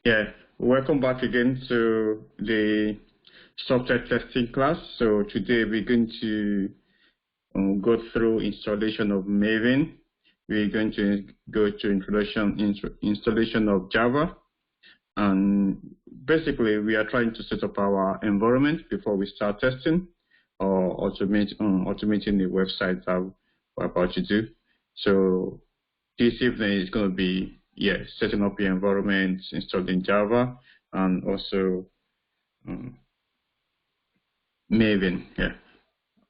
Yeah, welcome back again to the software testing class. So today we're going to go through installation of Maven. We're going to go to installation of Java. And basically, we are trying to set up our environment before we start testing or automating the website that we're about to do. So this evening is going to be setting up your environment, installing Java, and also Maven. Yeah.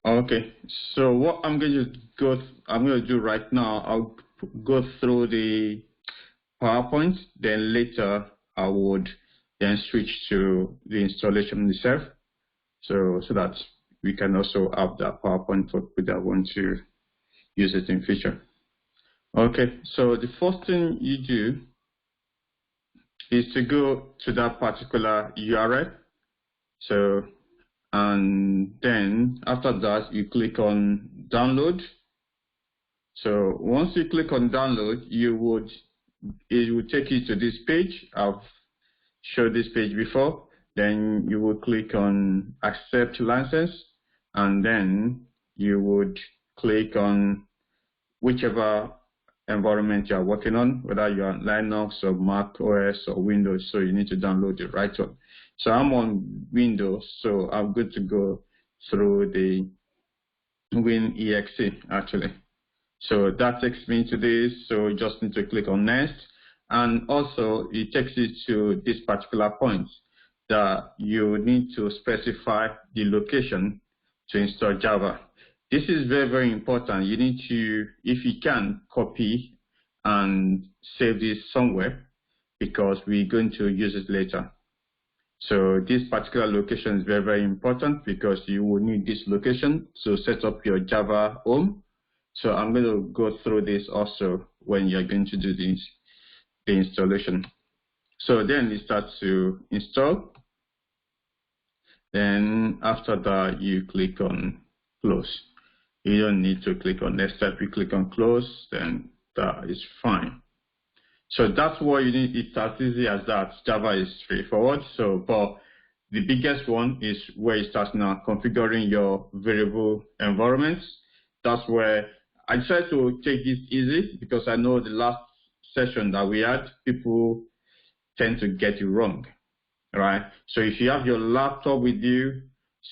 Okay. So what I'm going to do right now, I'll go through the PowerPoint. Then later I would then switch to the installation itself. So that we can also have that PowerPoint for people that want to use it in future. Okay. So the first thing you do is to go to that particular URL. So, and then after that, you click on download. So once you click on download, it will take you to this page. I've showed this page before. Then you will click on accept license, and then you would click on whichever environment you are working on, whether you're on Linux or Mac OS or Windows. So you need to download the right one. So I'm on Windows, so I'm good to go through the WinExe actually. So that takes me to this. So you just need to click on next, and also it takes you to this particular point that you need to specify the location to install Java. This is very, very important. You need to, if you can, copy and save this somewhere because we're going to use it later. So this particular location is very, very important because you will need this location to set up your JavaHOME. So I'm going to go through this also when you're going to do the installation. So then it starts to install. Then after that, you click on close. You don't need to click on next step. You click on close, then that is fine. So that's what you need. It's as easy as that. Java is straightforward. So, but the biggest one is where it starts now, configuring your variable environments. That's where I decided to take it easy because I know the last session that we had, people tend to get it wrong, right? So if you have your laptop with you,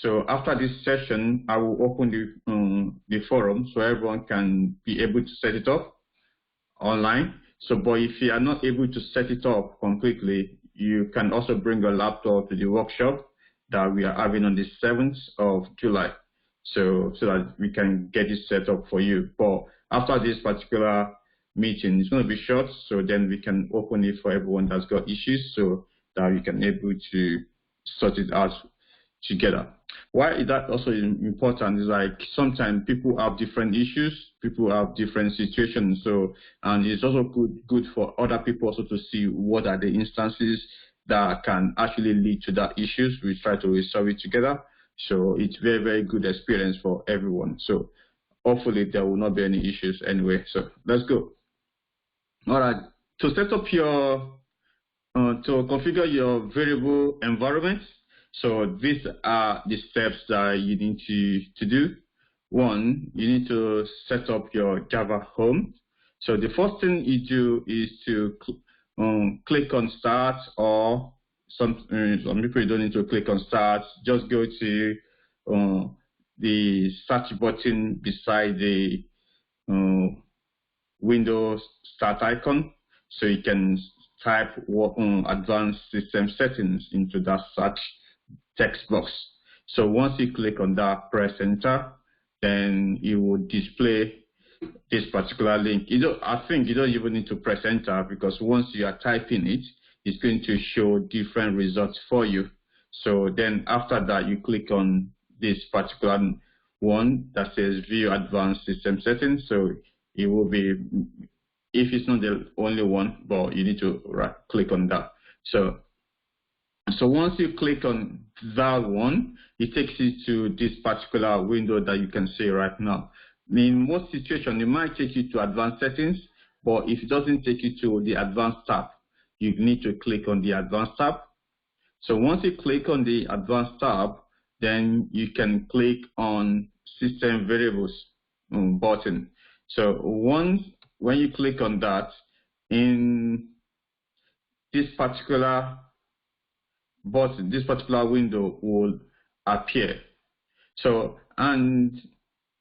so after this session, I will open the forum so everyone can be able to set it up online. So, but if you are not able to set it up completely, you can also bring your laptop to the workshop that we are having on the 7th of July. So that we can get it set up for you. But after this particular meeting, it's going to be short, so then we can open it for everyone that's got issues so that we can able to sort it out together. Why is that also important is like sometimes people have different issues, people have different situations. So, and it's also good for other people also to see what are the instances that can actually lead to that issues. We try to resolve it together. So it's very, very good experience for everyone. So hopefully there will not be any issues anyway. So let's go. All right. To set up your, to configure your variable environment. So these are the steps that you need to do. One, you need to set up your JavaHOME. So the first thing you do is to click on Start, or some people you don't need to click on Start. Just go to the search button beside the Windows Start icon, so you can type advanced system settings into that search text box. So once you click on that, press enter, then it will display this particular link. I think you don't even need to press enter because once you are typing it, it's going to show different results for you. So then after that, you click on this particular one that says view advanced system settings. So it will be, if it's not the only one, but you need to click on that. So once you click on that one, it takes you to this particular window that you can see right now. In most situations, it might take you to advanced settings, but if it doesn't take you to the advanced tab, you need to click on the Advanced tab. So once you click on the Advanced tab, then you can click on System Variables button. So when you click on that, in this particular button, this particular window will appear. So, and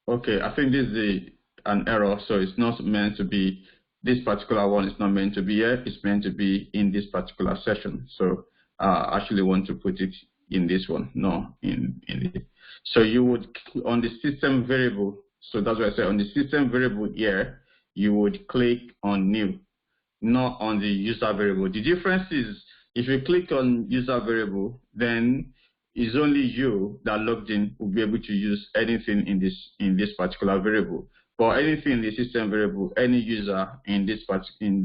okay, I think this is an error, so it's not meant to be, this particular one is not meant to be here, it's meant to be in this particular section. So I actually want to put it in this one, no, in it. So you would, on the system variable, so that's what I said, on the system variable here, you would click on new, not on the user variable. The difference is, if you click on user variable, then it's only you that logged in will be able to use anything in this particular variable. But anything in the system variable, any user in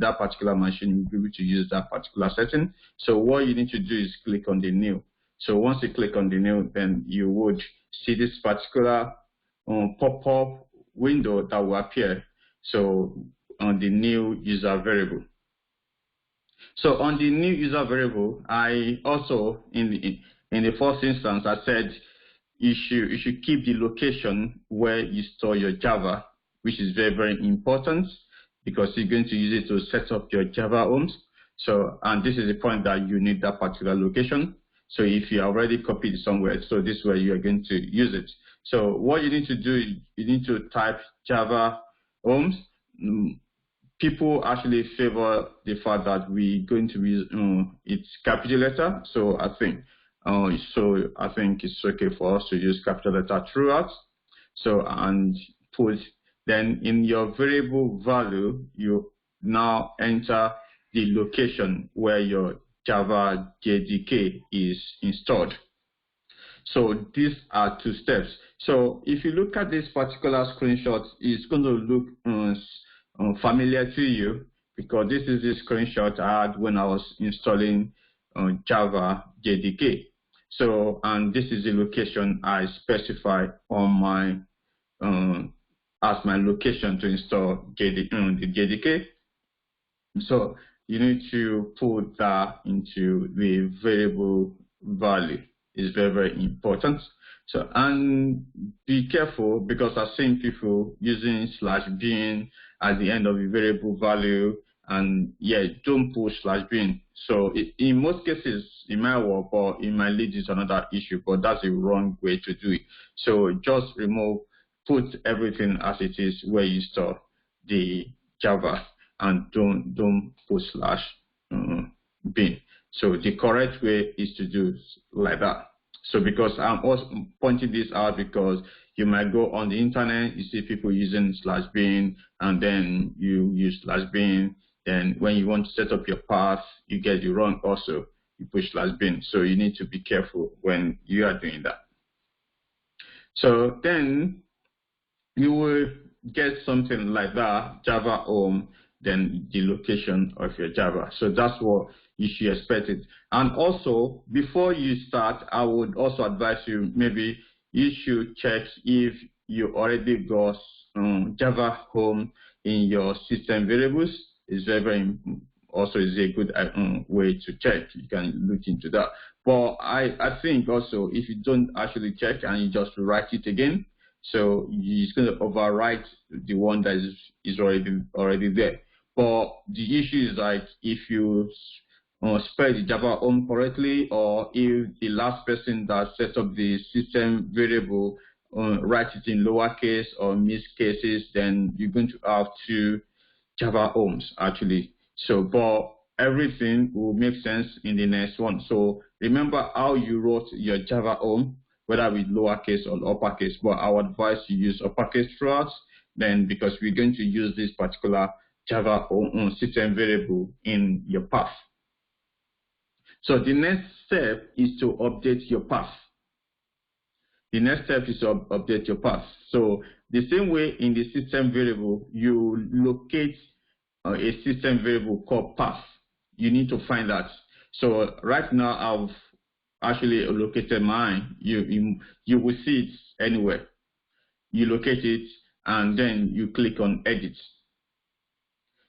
that particular machine will be able to use that particular setting. So what you need to do is click on the new. So once you click on the new, then you would see this particular pop-up window that will appear. So on the new user variable. So on the new user variable, I also in the first instance I said you should keep the location where you store your Java, which is very, very important because you're going to use it to set up your JavaHOME. So, and this is the point that you need that particular location. So if you already copied it somewhere, so this is where you are going to use it. So what you need to do, you need to type JavaHOME. People actually favor the fact that we're going to use its capital letter. So I think it's okay for us to use capital letter throughout. So and put, then in your variable value, you now enter the location where your Java JDK is installed. So these are two steps. So if you look at this particular screenshot, it's going to look familiar to you because this is the screenshot I had when I was installing Java JDK. So, and this is the location I specify on my as my location to install the JDK. So you need to put that into the variable value. It's very, very important. So, and be careful because I've seen people using /bin at the end of the variable value, and yeah, don't put /bin. So in most cases, it might work, or it might lead to another issue, but that's the wrong way to do it. So just put everything as it is where you store the Java, and don't put /bin. So the correct way is to do like that. So because I'm also pointing this out because you might go on the internet, you see people using /bin, and then you use /bin. Then when you want to set up your path, you get it wrong also. You push /bin. So you need to be careful when you are doing that. So then you will get something like that, JavaHOME, then the location of your Java. So that's what you should expect it. And also, before you start, I would also advise you, maybe you should check if you already got JavaHOME in your system variables. It's very also is a good way to check. You can look into that. But I think also if you don't actually check and you just write it again, so it's going to overwrite the one that is already there. But the issue is like if you spell the JavaHOME correctly, or if the last person that set up the system variable writes it in lowercase or missed cases, then you're going to have two JavaHOMEs actually. So, but everything will make sense in the next one. So remember how you wrote your JavaHOME, whether with lowercase or uppercase. But I would advise you use uppercase throughout. Then because we're going to use this particular JavaHOME system variable in your path. So the next step is to update your path. The next step is to update your path. So the same way in the system variable, you locate a system variable called path. You need to find that. So right now I've actually located mine. You will see it anywhere. You locate it and then you click on edit.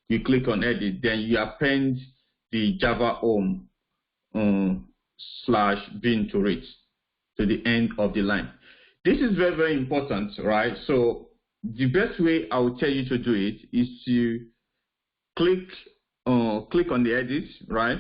You click on edit, then you append the JavaHOME slash bin to it to the end of the line. This is very, very important, right? So the best way I will tell you to do it is to click on the edit, right?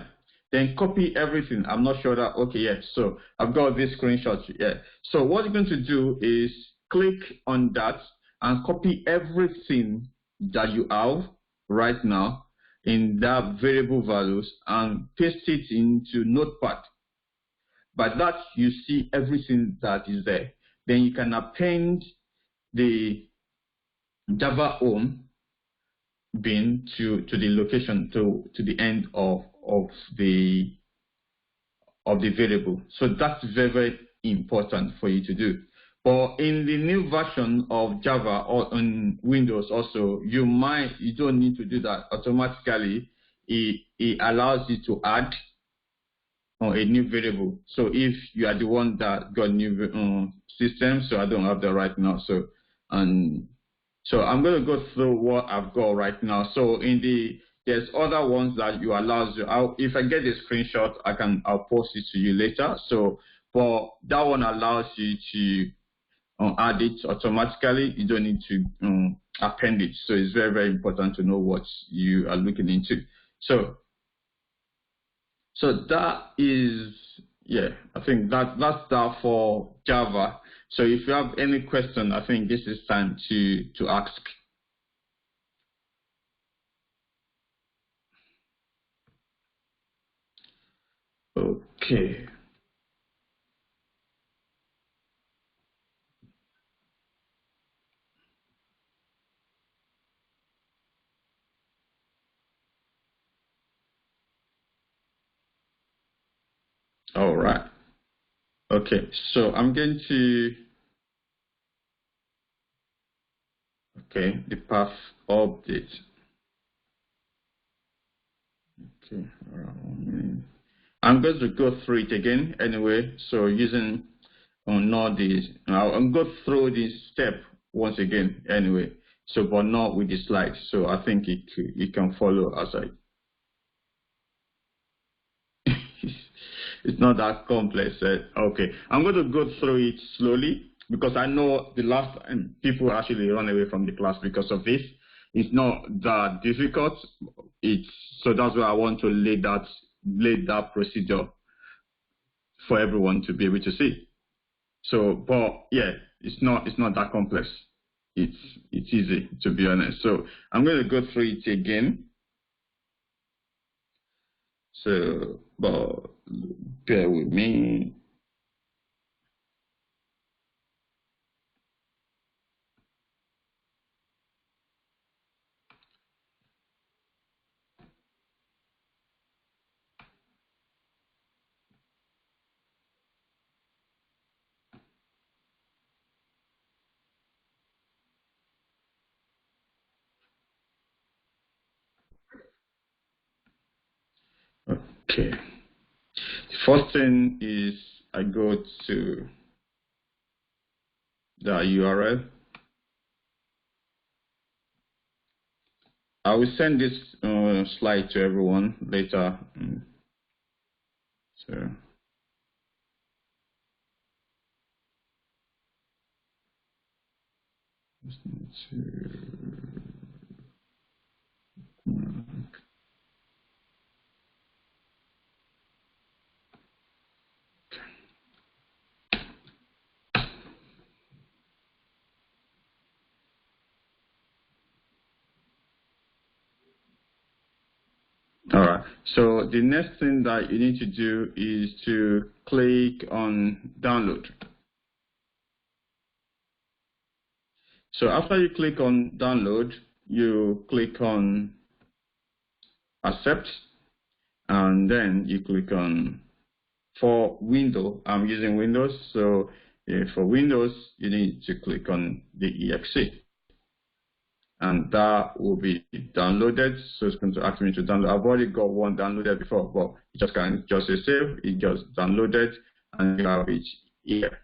Then copy everything. I'm not sure that, okay, yes. So I've got this screenshot, yeah. So what you're going to do is click on that and copy everything that you have right now in that variable values and paste it into Notepad. By that, you see everything that is there. Then you can append the JavaHOME bin to the location to the end of the variable. So that's very, very important for you to do. But in the new version of Java or on Windows also, you don't need to do that automatically. It allows you to add a new variable. So if you are the one that got new system, so I don't have that right now. So so I'm going to go through what I've got right now. So there's other ones that you allow you. If I get a screenshot, I'll post it to you later. So, but that one allows you to add it automatically. You don't need to append it. So it's very, very important to know what you are looking into. So that is, yeah, I think that's that for Java. So if you have any question, I think this is time to ask. Okay. All right. Okay, so I'm going to, okay, the path update. Okay, I'm going to go through it again anyway. So using not this, I'll go through this step once again anyway. So, but not with the slides. So I think it can follow as I. It's not that complex. Okay, I'm going to go through it slowly because I know the last time people actually run away from the class because of this. It's not that difficult. So that's why I want to lay that procedure for everyone to be able to see. So, but yeah, it's not that complex. It's easy, to be honest. So I'm going to go through it again. So, but bear with me. Okay. The first thing is I go to the URL. I will send this slide to everyone later. So just need to. All right. So the next thing that you need to do is to click on download. So after you click on download, you click on accept, and then you click on for Windows. I'm using Windows, so for Windows, you need to click on the exe. And that will be downloaded. So it's going to ask me to download. I've already got one downloaded before, but you just can just say save. It just downloaded, and you have it here.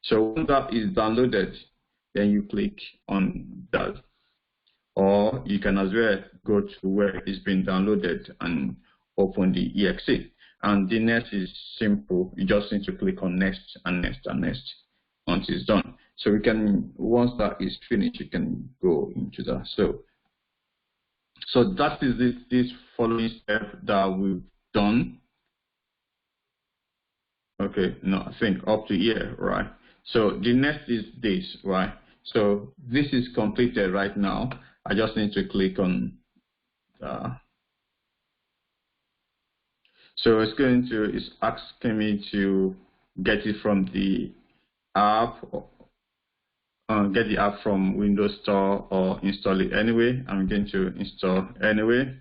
So once that is downloaded, then you click on that. Or you can as well go to where it's been downloaded, and open the exe. And the next is simple. You just need to click on next and next and next until it's done. So we can, once that is finished, you can go into that. So that is this following step that we've done. Okay, no, I think up to here, right? So the next is this, right? So this is completed right now. I just need to click on so it's asking me to get it from the app, get the app from Windows Store or install it anyway. I'm going to install anyway.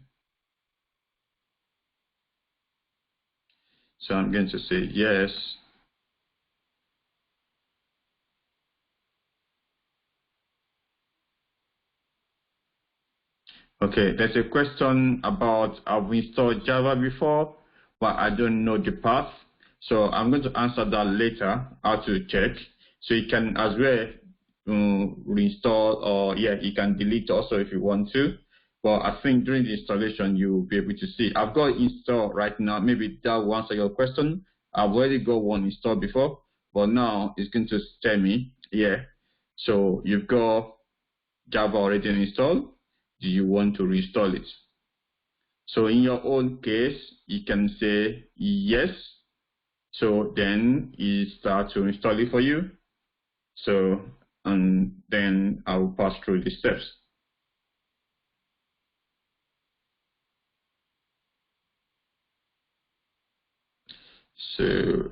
So I'm going to say yes. Okay, there's a question about I've installed Java before, but I don't know the path. So I'm going to answer that later, how to check. So you can as well reinstall, or you can delete also if you want to. But I think during the installation, you'll be able to see. I've got installed right now. Maybe that will answer your question. I've already got one installed before, but now it's going to tell me, so you've got Java already installed. Do you want to reinstall it? So in your own case, you can say yes. So then it starts to install it for you. So, and then I'll pass through the steps. So,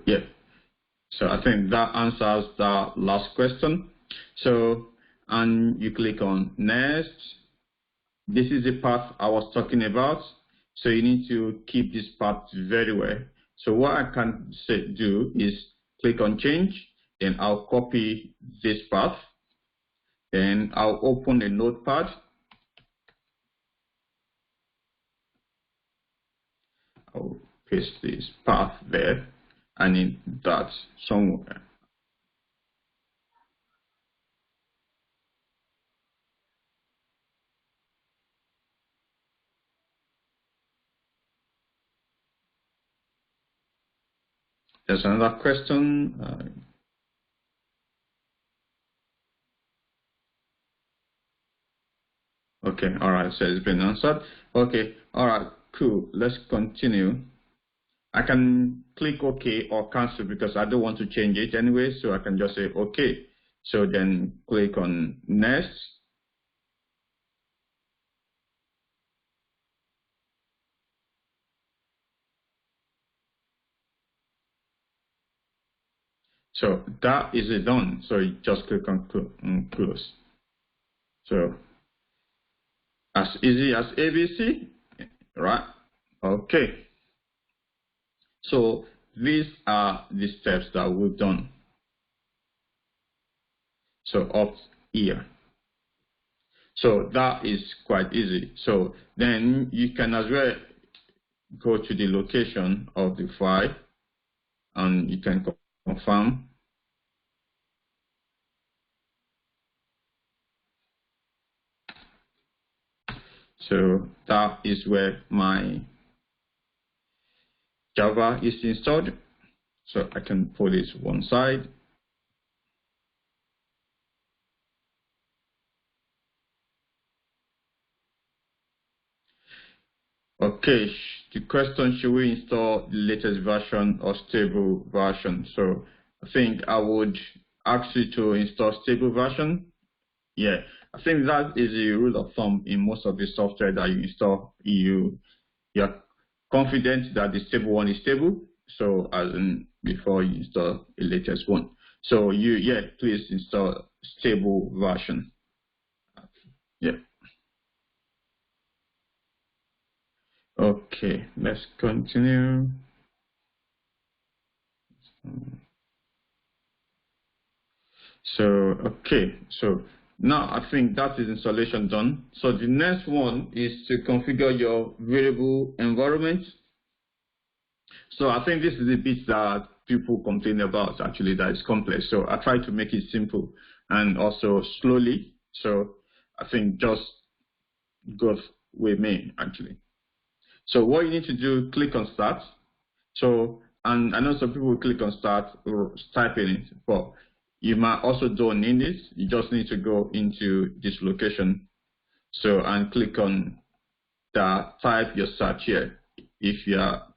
so I think that answers the last question. So, and you click on next. This is the path I was talking about. So you need to keep this path very well. So what I can do is click on change, then I'll copy this path, then I'll open a notepad. I'll paste this path there. I need that somewhere. There's another question. Okay, all right, so it's been answered. Okay, all right, cool. Let's continue. I can click OK or cancel because I don't want to change it anyway, so I can just say OK. So then click on next. So that is it done. So you just click on close. So as easy as ABC, right? Okay. So these are the steps that we've done. So up here. So that is quite easy. So then you can as well go to the location of the file and you can confirm. So that is where my Java is installed. So I can put this one side. Okay, the question, should we install the latest version or stable version? So I think I would ask you to install stable version. Yeah, I think that is a rule of thumb in most of the software that you install. You're confident that the stable one is stable. So as in before you install the latest one. So please install stable version. Yeah. Okay, let's continue. So now I think that is installation done. So the next one is to configure your variable environment. So I think this is the bit that people complain about, actually, that is complex. So I try to make it simple and also slowly. So I think just go with me, actually. So what you need to do, click on start. So, and I know some people will click on start or type in it, but you might also don't need it. You just need to go into this location. So, and click on the type your search here if you are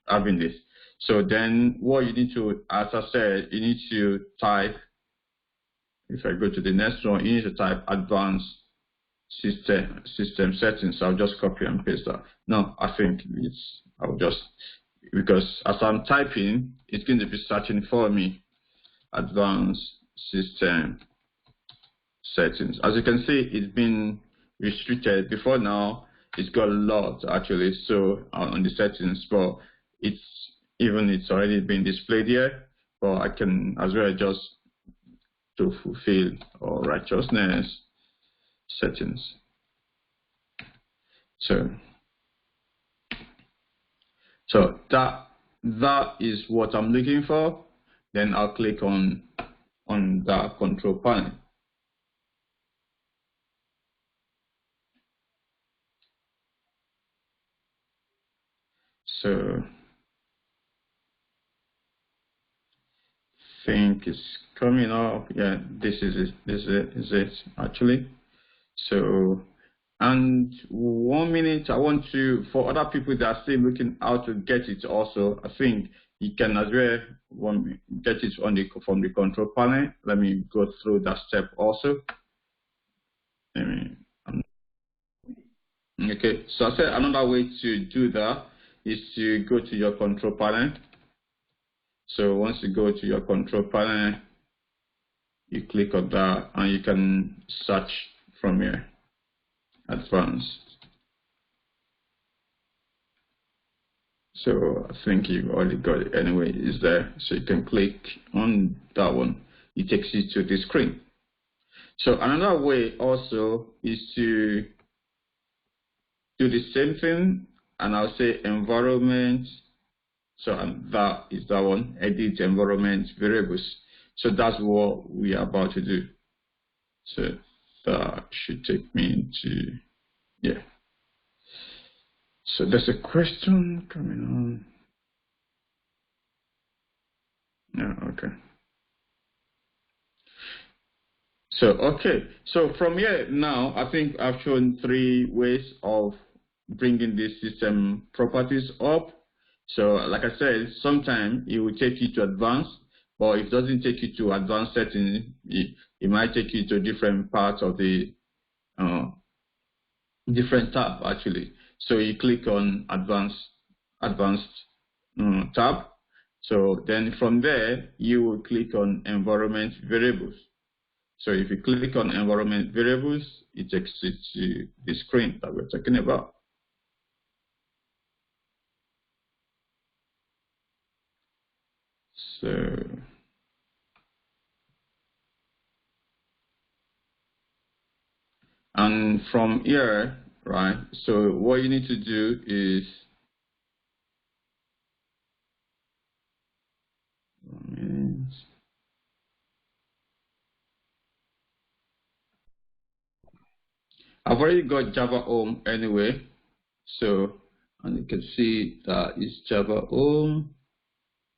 having this. So then what you need to, as I said, you need to type, if I go to the next one, you need to type advanced system settings. So I'll just copy and paste that. No, I think I'll just, because as I'm typing, it's going to be searching for me. Advanced system settings. As you can see, it's been restricted. Before now, it's got a lot actually. So on the settings, but it's already been displayed here. But I can as well just to fulfill or righteousness settings. So that is what I'm looking for. Then I'll click on the control panel. So think it's coming up. Yeah, this is it. This is it actually. So, and 1 minute, I want to, for other people that are still looking how to get it also, I think you can as well get it from the control panel. Let me go through that step also. Okay, so I said another way to do that is to go to your control panel. So once you go to your control panel, you click on that and you can search from here. Advanced. So I think you've already got it anyway, it's there. So you can click on that one. It takes you to the screen. So another way also is to do the same thing, and I'll say environment. So that is that one, edit environment variables. So that's what we are about to do. So that should take me into, yeah. So there's a question coming on. Yeah, okay. So from here now, I think I've shown 3 ways of bringing these system properties up. So like I said, sometimes it will take you to advanced, but if it doesn't take you to advanced settings, it might take you to different parts of the different tab actually. So you click on advanced tab. So then from there, you will click on environment variables. So if you click on environment variables, it takes you to the screen that we're talking about. So and from here, right? So what you need to do is I've already got JavaHOME anyway. So, and you can see that is JavaHOME,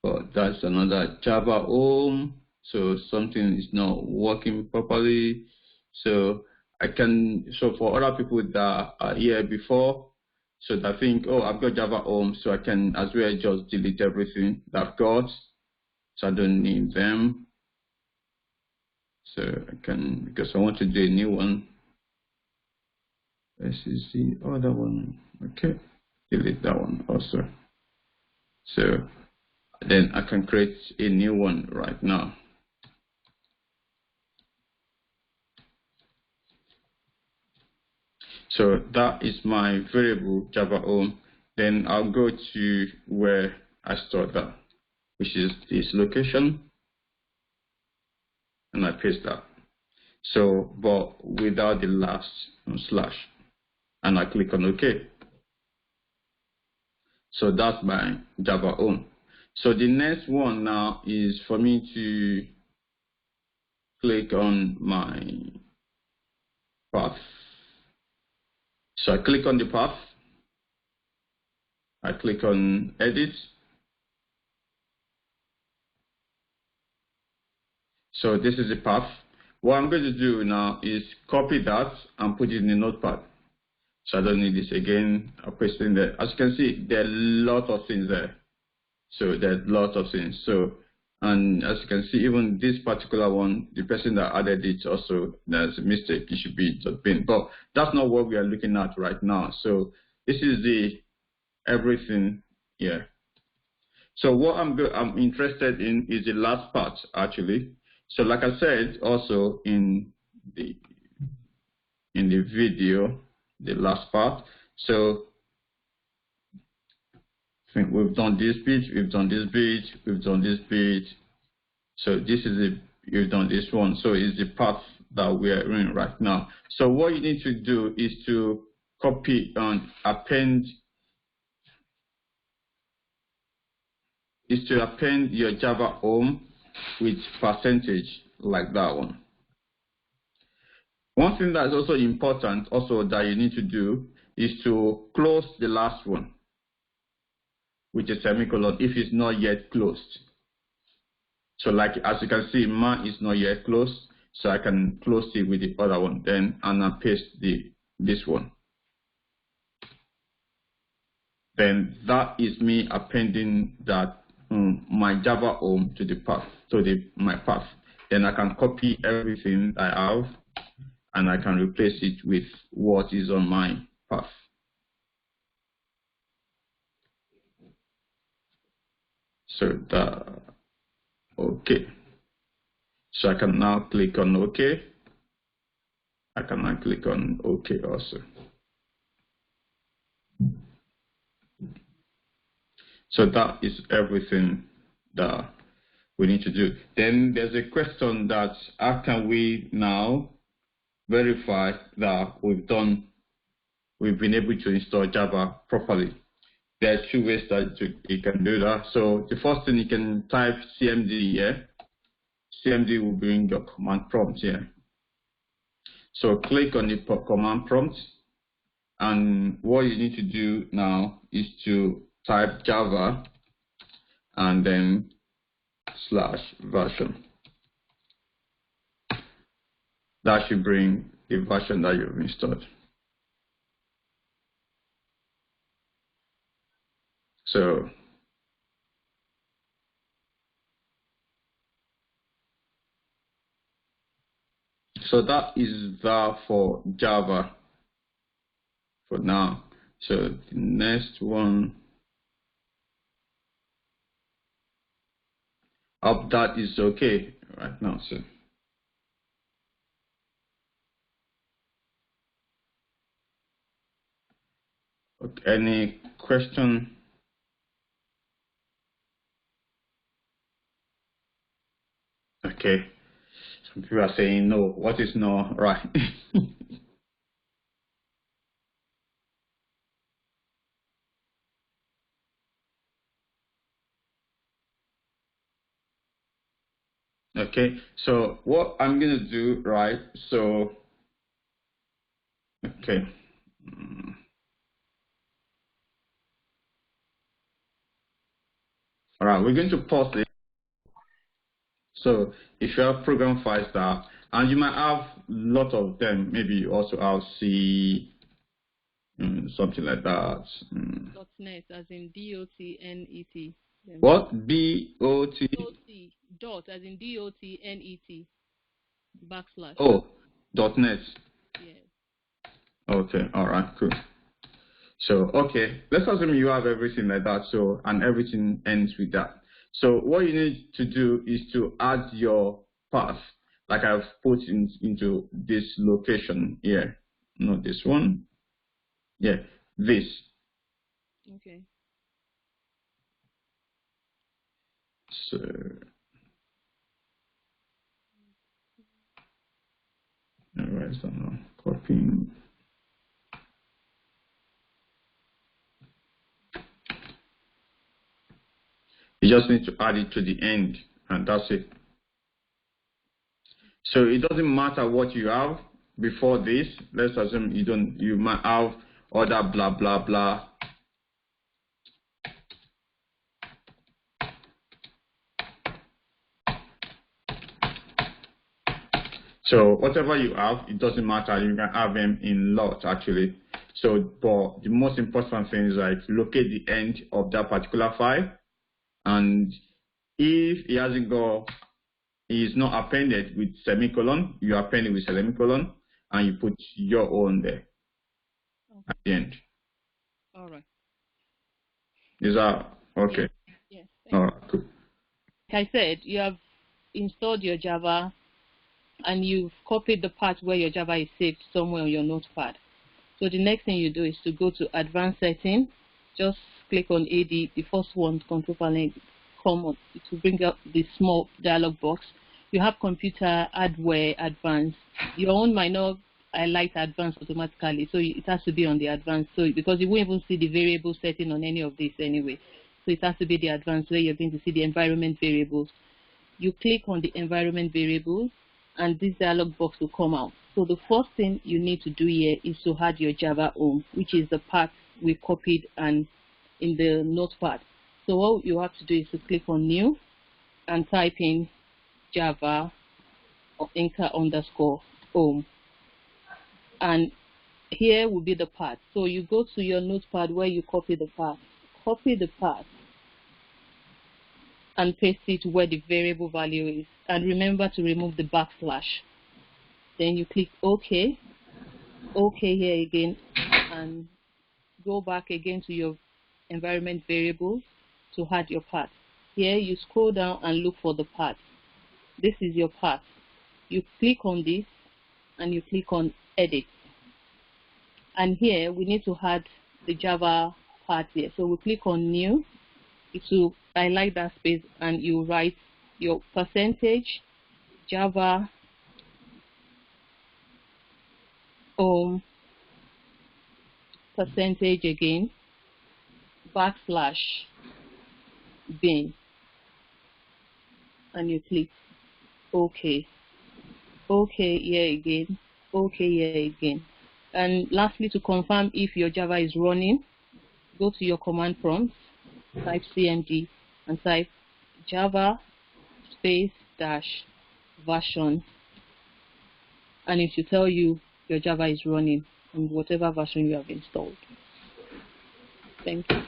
but that's another JavaHOME. So something is not working properly. So I can, so for other people that are here before, so they think, oh, I've got JavaHOME, so I can as well just delete everything that I've got. So I don't need them. So I can, because I want to do a new one. This is the other one. Okay, delete that one also. So then I can create a new one right now. So that is my variable JavaHOME. Then I'll go to where I stored that, which is this location, and I paste that. So, but without the last slash, and I click on OK. So that's my JavaHOME. So the next one now is for me to click on my path. So I click on the path. I click on edit. So this is the path. What I'm going to do now is copy that and put it in the notepad. So I don't need this again. I'll paste it in there. As you can see, there are a lot of things there. So there's lots of things. So, and as you can see, even this particular one, the person that added it also, there's a mistake. It should be bin. But that's not what we are looking at right now. So this is the everything here. So what I'm interested in is the last part actually. So like I said, also in the video, the last part. So we've done this bit, we've done this bit, we've done this bit. So this is it, you've done this one. So it's the path that we are in right now. So what you need to do is to copy and append, your JavaHOME with percentage like that one. One thing that's also important also that you need to do is to close the last one with a semicolon if it's not yet closed. So like as you can see, mine is not yet closed, so I can close it with the other one then and I paste this one. Then that is me appending that my JavaHOME to the path, to my path. Then I can copy everything I have and I can replace it with what is on my path. So okay. So I can now click on OK. I can now click on OK also. So that is everything that we need to do. Then there's a question that how can we now verify that we've been able to install Java properly? There are two ways that you can do that. So the first thing, you can type CMD here. CMD will bring your command prompt here. So click on the command prompt, and what you need to do now is to type Java and then /version. That should bring the version that you've installed. So that is that for Java for now. So the next one, up that is okay right now. So okay, any question? Okay, some people are saying no. What is no? Right. Okay, so what I'm gonna do, right? So okay. All right, we're going to pause it. So if you have program files that, and you might have a lot of them, maybe you also have C, something like that. .net, as in DOTNET. What? B-O-T? Dot, as in DOTNET. / Oh, .net. Yes. Okay, all right, cool. So, okay, let's assume you have everything like that, so, and everything ends with that. So what you need to do is to add your path, like I've put into this location here. Not this one. Yeah, this. Okay. So, where is that now? Copying. You just need to add it to the end, and that's it. So it doesn't matter what you have before this. Let's assume you might have other blah blah blah So whatever you have, it doesn't matter. You can have them in lots actually. So, but the most important thing is like locate the end of that particular file, and if it hasn't got, it's not appended with semicolon, you append it with semicolon, and you put your own there at the end. All right. Is that okay? Yes. All right, cool. Like I said, you have installed your Java and you've copied the part where your Java is saved somewhere on your notepad. So the next thing you do is to go to Advanced Settings. Just click on AD, the first one, Control Panel, come on, it will bring up the small dialog box. You have Computer Hardware Advanced. Your own might not highlight Advanced automatically, so it has to be on the Advanced. So because you won't even see the variable setting on any of this anyway. So it has to be the Advanced where you're going to see the environment variables. You click on the environment variables, and this dialog box will come out. So the first thing you need to do here is to add your JavaHOME, which is the part we copied and in the notepad. So what you have to do is to click on New and type in Java or Inca_home. And here will be the path. So you go to your notepad where you copy the path. Copy the path and paste it where the variable value is. And remember to remove the backslash. Then you click OK. OK here again. And go back again to your environment variables to add your path. Here you scroll down and look for the path. This is your path. You click on this and you click on Edit. And here we need to add the Java part here. So we click on New. It will highlight that space and you write your percentage Java home percentage again backslash bin, and you click OK. OK here again. OK here again. And lastly, to confirm if your Java is running, go to your command prompt, type cmd and type java space dash version, and it should tell you your Java is running in whatever version you have installed. Thank you.